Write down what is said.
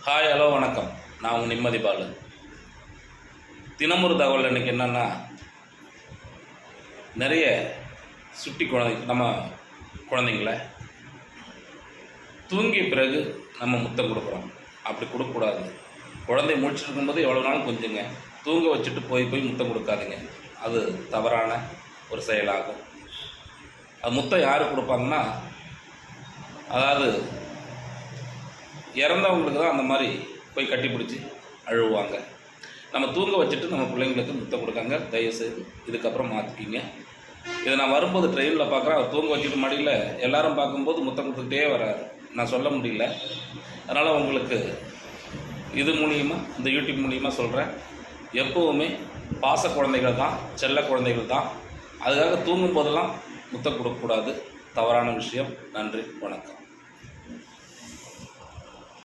Hi, hello, வணக்கம். நான் உங்கள் நிம்மதி பாலு. தினமொரு தகவல் இன்றைக்கி என்னென்னா, நிறைய சுட்டி நம்ம குழந்தைங்கள தூங்கிய பிறகு நம்ம முத்தம் கொடுக்குறோம். அப்படி கொடுக்கக்கூடாது. குழந்தை முழிச்சிட்டு இருக்கும்போது எவ்வளோ நாளும் கொஞ்சங்க, தூங்க வச்சுட்டு போய் முத்தம் கொடுக்காதீங்க. அது தவறான ஒரு செயலாகும். அது முத்தம் யார் கொடுப்பாங்கன்னா, அதாவது இறந்தவங்களுக்கு தான் அந்த மாதிரி போய் கட்டி பிடிச்சி அழுவாங்க. நம்ம தூங்க வச்சுட்டு நம்ம பிள்ளைங்களுக்கு முத்தம் கொடுக்காங்க. தயவுசெய்து இதுக்கப்புறம் மாற்றிக்கிங்க. இதை நான் வரும்போது ட்ரெயினில் பார்க்குறேன், அவர் தூங்க வச்சுட்டு மடியில் எல்லோரும் பார்க்கும்போது முத்தம் கொடுத்துக்கிட்டே வராரு. நான் சொல்ல முடியல. அதனால் உங்களுக்கு இது மூலியமாக, இந்த யூடியூப் மூலியமாக சொல்கிறேன், எப்போவுமே பாச குழந்தைகள் தான், செல்ல குழந்தைகள் தான். அதுக்காக தூங்கும் போதெல்லாம் முத்தம் கொடுக்கக்கூடாது. தவறான விஷயம். நன்றி, வணக்கம்.